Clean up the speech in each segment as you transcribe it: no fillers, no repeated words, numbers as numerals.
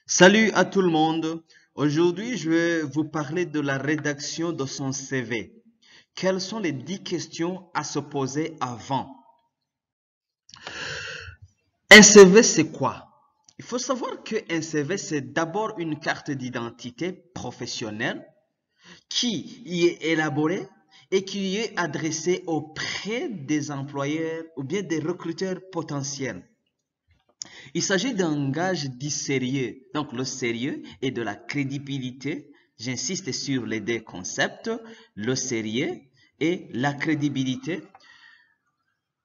Salut à tout le monde. Aujourd'hui, je vais vous parler de la rédaction de son CV. Quelles sont les 10 questions à se poser avant? Un CV, c'est quoi? Il faut savoir qu'un CV, c'est d'abord une carte d'identité professionnelle qui y est élaborée et qui est adressée auprès des employeurs ou bien des recruteurs potentiels. Il s'agit d'un gage dit sérieux. Donc le sérieux et de la crédibilité. J'insiste sur les deux concepts, le sérieux et la crédibilité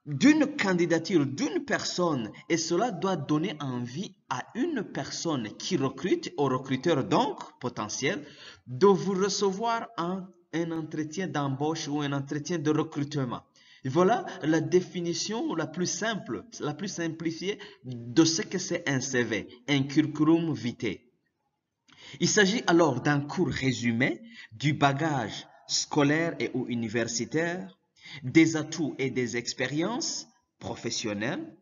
d'une candidature d'une personne, et cela doit donner envie à une personne qui recrute, au recruteur donc potentiel, de vous recevoir en un entretien d'embauche ou un entretien de recrutement. Et voilà la définition la plus simple, la plus simplifiée de ce que c'est un CV, un curriculum vitae. Il s'agit alors d'un court résumé du bagage scolaire et ou universitaire, des atouts et des expériences professionnelles,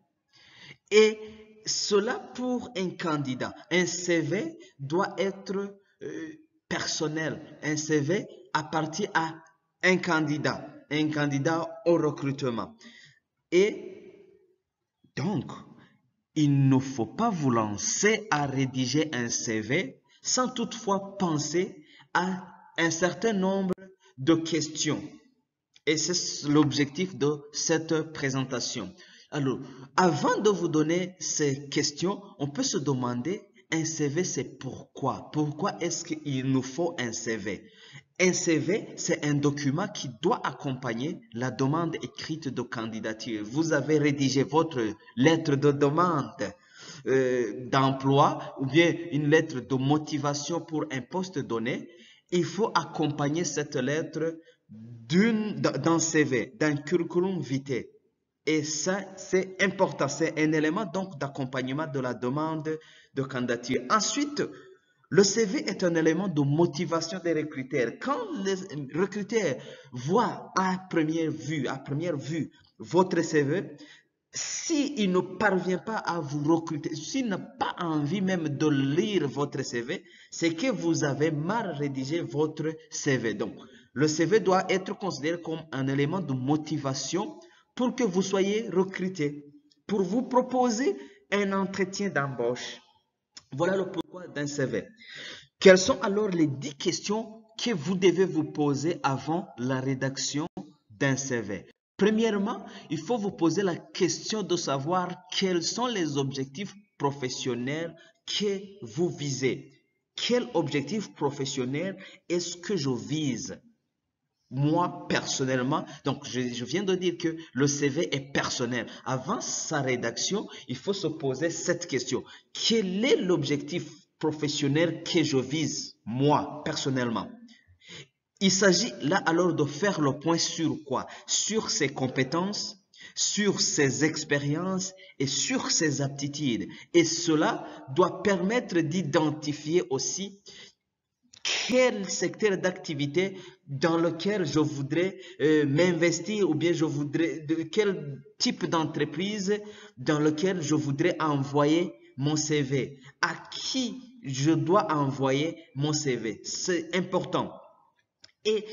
et cela pour un candidat. Un CV doit être personnel. Un CV appartient à un candidat au recrutement. Et donc, il ne faut pas vous lancer à rédiger un CV sans toutefois penser à un certain nombre de questions. Et c'est l'objectif de cette présentation. Alors, avant de vous donner ces questions, on peut se demander, un CV, c'est pourquoi? Pourquoi est-ce qu'il nous faut un CV? Un CV, c'est un document qui doit accompagner la demande écrite de candidature. Vous avez rédigé votre lettre de demande d'emploi ou bien une lettre de motivation pour un poste donné. Il faut accompagner cette lettre d'un CV, d'un curriculum vitae. Et ça, c'est important. C'est un élément donc d'accompagnement de la demande de candidature. Ensuite, le CV est un élément de motivation des recruteurs. Quand les recruteurs voient à première vue votre CV, s'il ne parvient pas à vous recruter, s'il n'a pas envie même de lire votre CV, c'est que vous avez mal rédigé votre CV. Donc, le CV doit être considéré comme un élément de motivation pour que vous soyez recruté, pour vous proposer un entretien d'embauche. Voilà le pourquoi d'un CV. Quelles sont alors les 10 questions que vous devez vous poser avant la rédaction d'un CV? Premièrement, il faut vous poser la question de savoir quels sont les objectifs professionnels que vous visez. Quel objectif professionnel est-ce que je vise? Moi, personnellement, donc je viens de dire que le CV est personnel. Avant sa rédaction, il faut se poser cette question. Quel est l'objectif professionnel que je vise, moi, personnellement? Il s'agit là alors de faire le point sur quoi? Sur ses compétences, sur ses expériences et sur ses aptitudes. Et cela doit permettre d'identifier aussi quel secteur d'activité dans lequel je voudrais m'investir ou bien de quel type d'entreprise dans lequel je voudrais envoyer mon CV, à qui je dois envoyer mon CV. C'est important. Et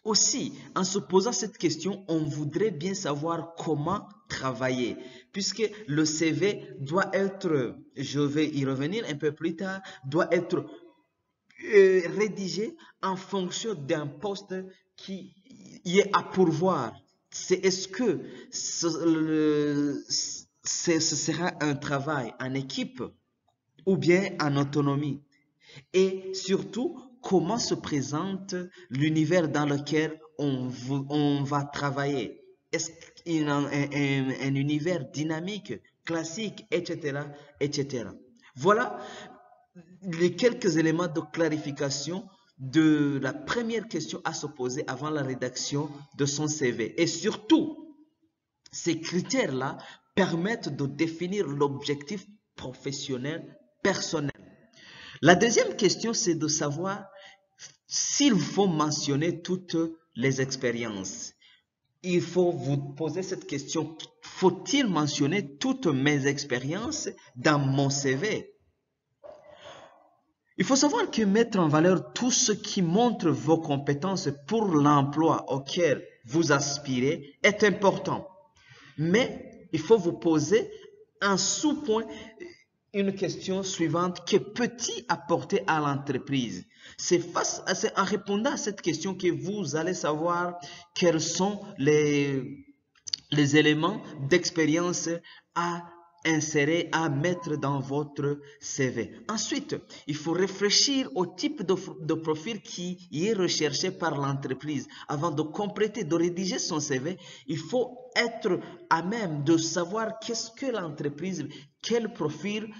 aussi, en se posant cette question, on voudrait bien savoir comment travailler, puisque le CV doit être, je vais y revenir un peu plus tard, doit être rédigé en fonction d'un poste qui y est à pourvoir. C'est est-ce que ce sera un travail en équipe ou bien en autonomie? Et surtout, comment se présente l'univers dans lequel on va travailler? Est-ce un univers dynamique, classique, etc., etc. Voilà les quelques éléments de clarification de la première question à se poser avant la rédaction de son CV. Et surtout, ces critères-là permettent de définir l'objectif professionnel personnel. La deuxième question, c'est de savoir s'il faut mentionner toutes les expériences. Il faut vous poser cette question, faut-il mentionner toutes mes expériences dans mon CV? Il faut savoir que mettre en valeur tout ce qui montre vos compétences pour l'emploi auquel vous aspirez est important. Mais il faut vous poser un sous-point, une question suivante: que peut-il apporter à l'entreprise? C'est en répondant à cette question que vous allez savoir quels sont les éléments d'expérience à insérer, à mettre dans votre CV. Ensuite, il faut réfléchir au type de profil qui est recherché par l'entreprise. Avant de compléter, de rédiger son CV, il faut être à même de savoir qu'est-ce que l'entreprise, quel profil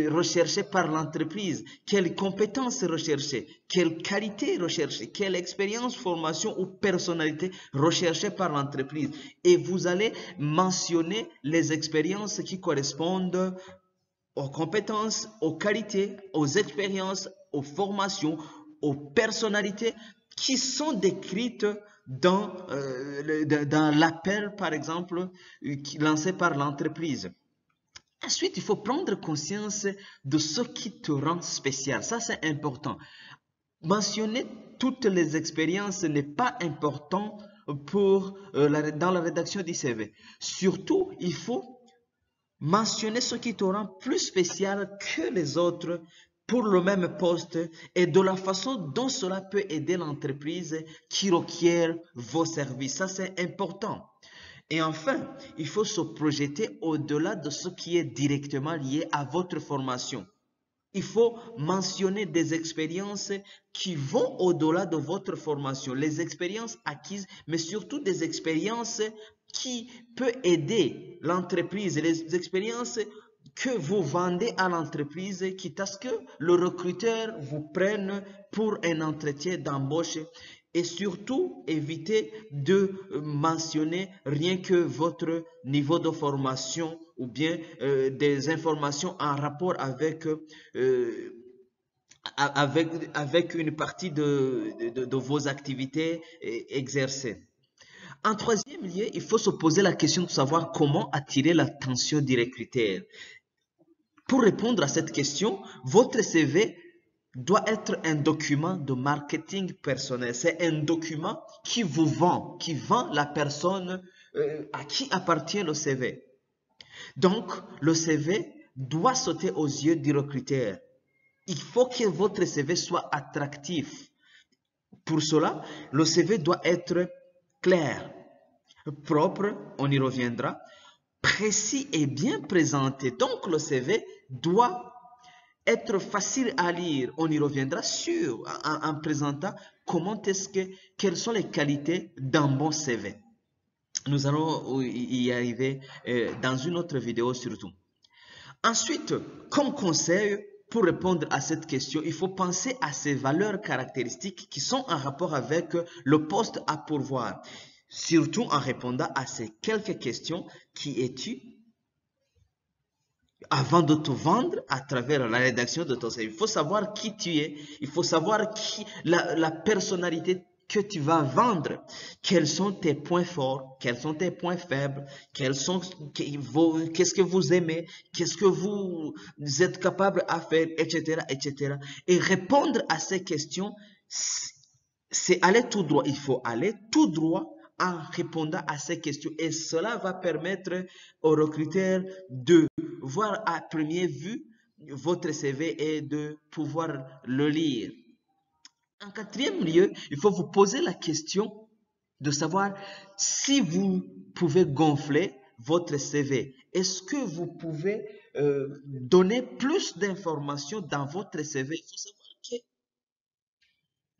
recherché par l'entreprise, quelles compétences recherchées, quelle qualité recherchée, quelle expérience, formation ou personnalité recherchée par l'entreprise. Et vous allez mentionner les expériences qui correspondent aux compétences, aux qualités, aux expériences, aux formations, aux personnalités qui sont décrites dans l'appel, par exemple, lancé par l'entreprise. Ensuite, il faut prendre conscience de ce qui te rend spécial. Ça, c'est important. Mentionner toutes les expériences n'est pas important dans la rédaction du CV. Surtout, il faut mentionner ce qui te rend plus spécial que les autres pour le même poste et de la façon dont cela peut aider l'entreprise qui requiert vos services. Ça, c'est important. Et enfin, il faut se projeter au-delà de ce qui est directement lié à votre formation. Il faut mentionner des expériences qui vont au-delà de votre formation, les expériences acquises, mais surtout des expériences qui peuvent aider l'entreprise, les expériences que vous vendez à l'entreprise, quitte à ce que le recruteur vous prenne pour un entretien d'embauche. Et surtout, évitez de mentionner rien que votre niveau de formation ou bien des informations en rapport avec une partie de vos activités exercées. En troisième lieu, il faut se poser la question de savoir comment attirer l'attention du recruteur. Pour répondre à cette question, votre CV doit être un document de marketing personnel. C'est un document qui vous vend, qui vend la personne à qui appartient le CV. Donc, le CV doit sauter aux yeux du recruteur. Il faut que votre CV soit attractif. Pour cela, le CV doit être clair, propre, on y reviendra, précis et bien présenté. Donc, le CV doit être facile à lire, on y reviendra en présentant quelles sont les qualités d'un bon CV. Nous allons y arriver dans une autre vidéo surtout. Ensuite, comme conseil, pour répondre à cette question, il faut penser à ces valeurs caractéristiques qui sont en rapport avec le poste à pourvoir. Surtout en répondant à ces quelques questions: qui es-tu? Avant de te vendre à travers la rédaction de ton CV, il faut savoir qui tu es, il faut savoir la personnalité que tu vas vendre, quels sont tes points forts, quels sont tes points faibles, qu'est-ce que vous aimez, qu'est-ce que vous êtes capable à faire, etc., etc. Et répondre à ces questions, c'est aller tout droit. Il faut aller tout droit en répondant à ces questions. Et cela va permettre aux recruteurs de voir à première vue votre CV et de pouvoir le lire. En quatrième lieu, il faut vous poser la question de savoir si vous pouvez gonfler votre CV. Est-ce que vous pouvez donner plus d'informations dans votre CV? Il faut savoir que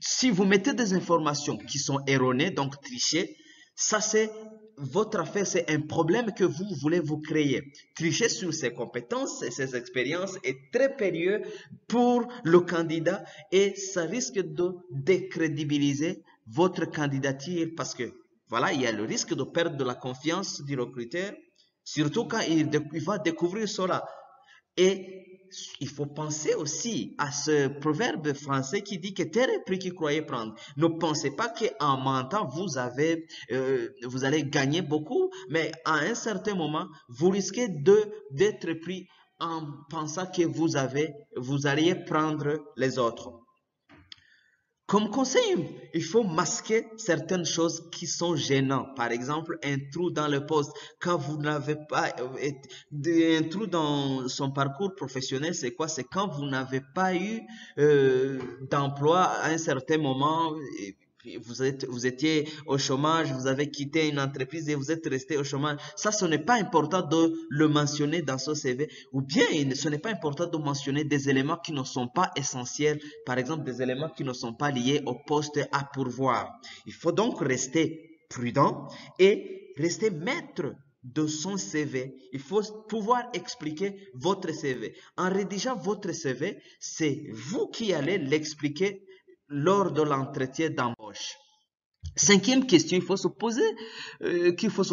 si vous mettez des informations qui sont erronées, donc trichées, ça c'est votre affaire, c'est un problème que vous voulez vous créer. Tricher sur ses compétences et ses expériences est très périlleux pour le candidat et ça risque de décrédibiliser votre candidature parce que voilà, il y a le risque de perdre de la confiance du recruteur, surtout quand il va découvrir cela. Et il faut penser aussi à ce proverbe français qui dit que terre est prix qu'il croyait prendre. Ne pensez pas qu'en mentant, vous allez gagner beaucoup, mais à un certain moment, vous risquez d'être pris en pensant que vous alliez prendre les autres. Comme conseil, il faut masquer certaines choses qui sont gênantes. Par exemple, un trou dans le poste. Quand vous n'avez pas un trou dans son parcours professionnel, c'est quoi? C'est quand vous n'avez pas eu d'emploi à un certain moment. Et puis vous étiez au chômage, vous avez quitté une entreprise et vous êtes resté au chômage. Ça, ce n'est pas important de le mentionner dans son CV. Ou bien, ce n'est pas important de mentionner des éléments qui ne sont pas essentiels. Par exemple, des éléments qui ne sont pas liés au poste à pourvoir. Il faut donc rester prudent et rester maître de son CV. Il faut pouvoir expliquer votre CV. En rédigeant votre CV, c'est vous qui allez l'expliquer lors de l'entretien d'embauche. Cinquième question qu'il faut se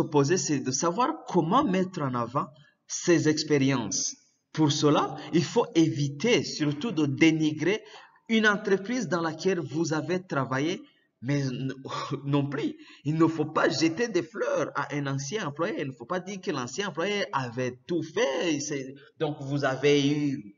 poser, c'est de savoir comment mettre en avant ses expériences. Pour cela, il faut éviter surtout de dénigrer une entreprise dans laquelle vous avez travaillé, mais non plus. Il ne faut pas jeter des fleurs à un ancien employé. Il ne faut pas dire que l'ancien employé avait tout fait. Donc, vous avez eu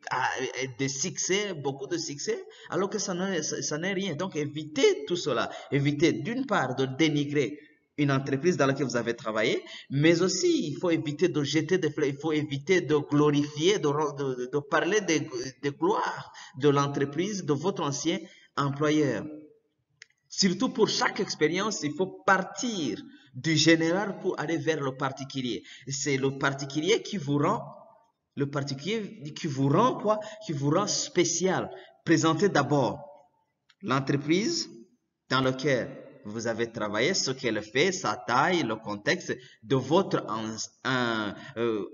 des succès, beaucoup de succès, alors que ça n'est rien. Donc, évitez tout cela. Évitez d'une part de dénigrer une entreprise dans laquelle vous avez travaillé, mais aussi il faut éviter de jeter des fleurs, il faut éviter de glorifier, de parler de gloire de l'entreprise, de votre ancien employeur. Surtout pour chaque expérience, il faut partir du général pour aller vers le particulier. C'est le particulier qui vous rend, qui vous rend spécial. Présentez d'abord l'entreprise dans laquelle vous avez travaillé, ce qu'elle fait, sa taille, le contexte de votre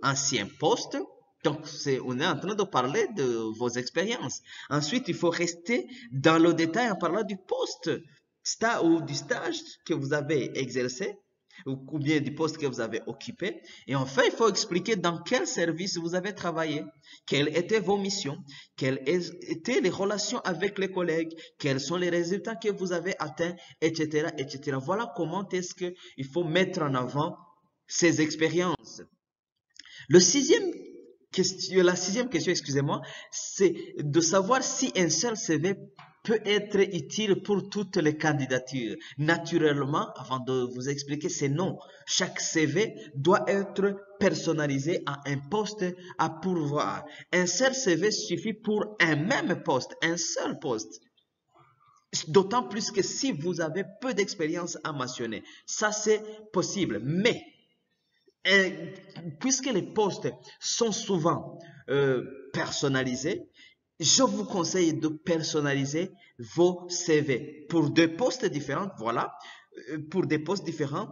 ancien poste. Donc, on est en train de parler de vos expériences. Ensuite, il faut rester dans le détail en parlant du poste ou du stage que vous avez exercé ou bien du poste que vous avez occupé. Et enfin, il faut expliquer dans quel service vous avez travaillé, quelles étaient vos missions, quelles étaient les relations avec les collègues, quels sont les résultats que vous avez atteints, etc., etc. Voilà comment est-ce qu'il faut mettre en avant ces expériences. La sixième question, excusez-moi, c'est de savoir si un seul CV peut être utile pour toutes les candidatures. Naturellement, avant de vous expliquer, c'est non. Chaque CV doit être personnalisé à un poste à pourvoir. Un seul CV suffit pour un même poste, un seul poste. D'autant plus que si vous avez peu d'expérience à mentionner, ça c'est possible. Mais puisque les postes sont souvent personnalisés, je vous conseille de personnaliser vos CV pour deux postes différents. Voilà, pour des postes différents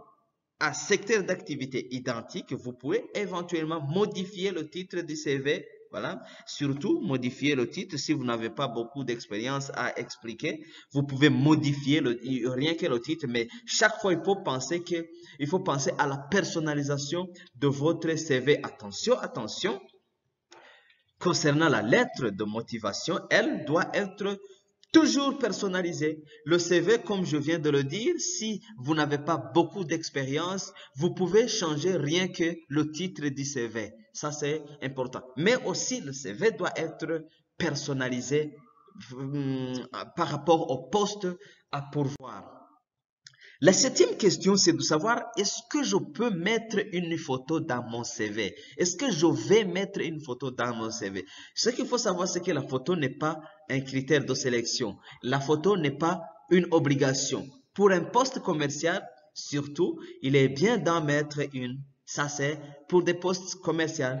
à secteur d'activité identique, vous pouvez éventuellement modifier le titre du CV. Voilà, surtout modifier le titre si vous n'avez pas beaucoup d'expérience à expliquer. Vous pouvez modifier rien que le titre, mais chaque fois il faut penser à la personnalisation de votre CV. Attention, attention. Concernant la lettre de motivation, elle doit être toujours personnalisée. Le CV, comme je viens de le dire, si vous n'avez pas beaucoup d'expérience, vous pouvez changer rien que le titre du CV. Ça, c'est important. Mais aussi, le CV doit être personnalisé par rapport au poste à pourvoir. La septième question, c'est de savoir, est-ce que je peux mettre une photo dans mon CV? Est-ce que je vais mettre une photo dans mon CV? Ce qu'il faut savoir, c'est que la photo n'est pas un critère de sélection. La photo n'est pas une obligation. Pour un poste commercial, surtout, il est bien d'en mettre une. Ça, c'est pour des postes commerciaux.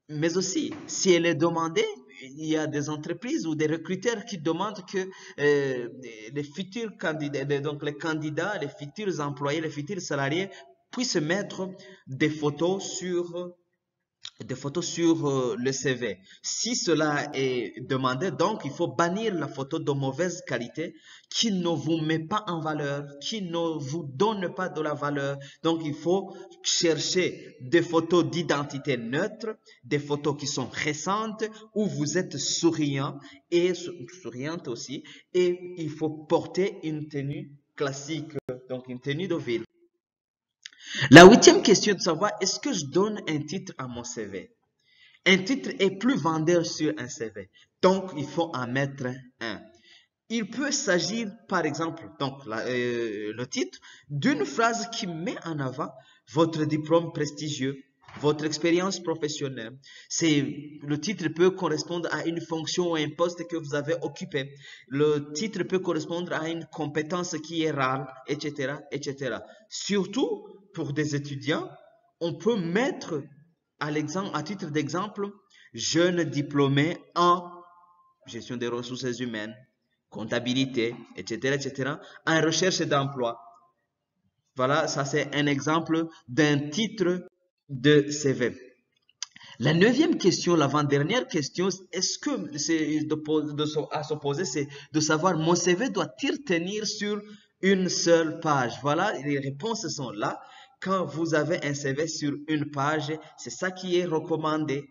Mais aussi, si elle est demandée, il y a des entreprises ou des recruteurs qui demandent que les futurs candidats, donc les candidats, les futurs employés, les futurs salariés puissent mettre des photos sur le CV. Si cela est demandé, donc il faut bannir la photo de mauvaise qualité qui ne vous met pas en valeur, qui ne vous donne pas de la valeur. Donc il faut chercher des photos d'identité neutre, des photos qui sont récentes, où vous êtes souriant et souriante aussi, et il faut porter une tenue classique, donc une tenue de ville. La huitième question est de savoir, est-ce que je donne un titre à mon CV? Un titre est plus vendeur sur un CV. Donc, il faut en mettre un. Il peut s'agir, par exemple, donc le titre, d'une phrase qui met en avant votre diplôme prestigieux, votre expérience professionnelle. Le titre peut correspondre à une fonction ou un poste que vous avez occupé. Le titre peut correspondre à une compétence qui est rare, etc., etc. Surtout pour des étudiants, on peut mettre à titre d'exemple, jeune diplômé en gestion des ressources humaines, comptabilité, etc., etc., en recherche d'emploi. Voilà, ça c'est un exemple d'un titre de CV. La neuvième question, l'avant-dernière question, est-ce que c'est à se poser, c'est de savoir mon CV doit-il tenir sur une seule page? Voilà, les réponses sont là. Quand vous avez un CV sur une page, c'est ça qui est recommandé.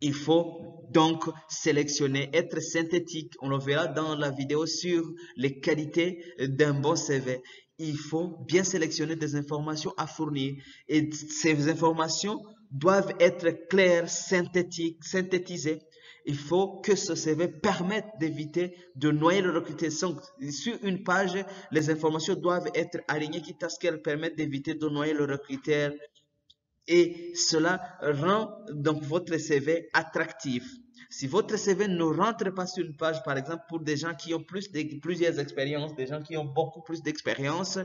Il faut donc sélectionner, être synthétique. On le verra dans la vidéo sur les qualités d'un bon CV. Il faut bien sélectionner des informations à fournir. Et ces informations doivent être claires, synthétiques, synthétisées. Il faut que ce CV permette d'éviter de noyer le recruteur. Sur une page, les informations doivent être alignées, quitte à ce qu'elles permettent d'éviter de noyer le recruteur, et cela rend donc votre CV attractif. Si votre CV ne rentre pas sur une page, par exemple, pour des gens qui ont plusieurs expériences, des gens qui ont beaucoup plus d'expérience,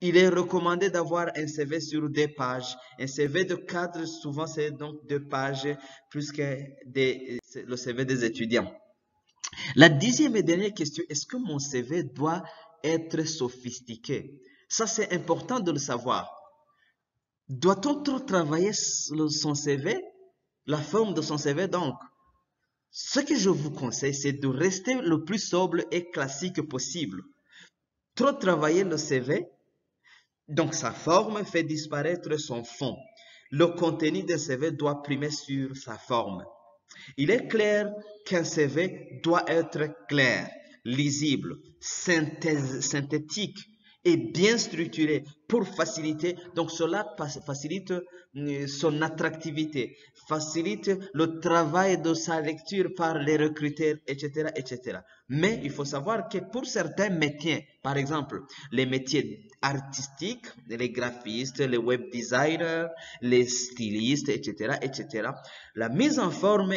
il est recommandé d'avoir un CV sur 2 pages. Un CV de cadre, souvent, c'est donc 2 pages, plus que le CV des étudiants. La 10e et dernière question, est-ce que mon CV doit être sophistiqué? Ça, c'est important de le savoir. Doit-on trop travailler son CV, la forme de son CV donc? Ce que je vous conseille, c'est de rester le plus sobre et classique possible. Trop travailler le CV, donc sa forme, fait disparaître son fond. Le contenu d'un CV doit primer sur sa forme. Il est clair qu'un CV doit être clair, lisible, synthétique et bien structuré pour faciliter. Donc cela facilite son attractivité, facilite le travail de sa lecture par les recruteurs, etc., etc. Mais il faut savoir que pour certains métiers, par exemple les métiers artistiques, les graphistes, les web designers, les stylistes, etc., etc., la mise en forme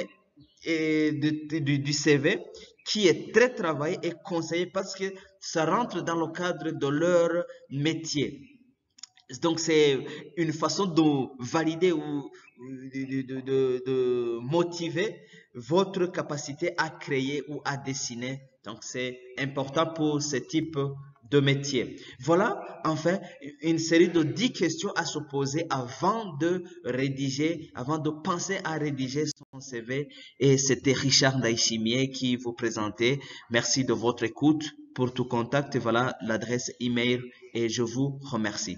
du CV qui est très travaillé et conseillé parce que ça rentre dans le cadre de leur métier. Donc, c'est une façon de valider ou de motiver votre capacité à créer ou à dessiner. Donc, c'est important pour ce type de métier. Voilà, enfin, une série de 10 questions à se poser avant de rédiger, avant de penser à rédiger son CV. Et c'était Richard Ndaïchimier qui vous présentait. Merci de votre écoute. Pour tout contact, voilà l'adresse email et je vous remercie.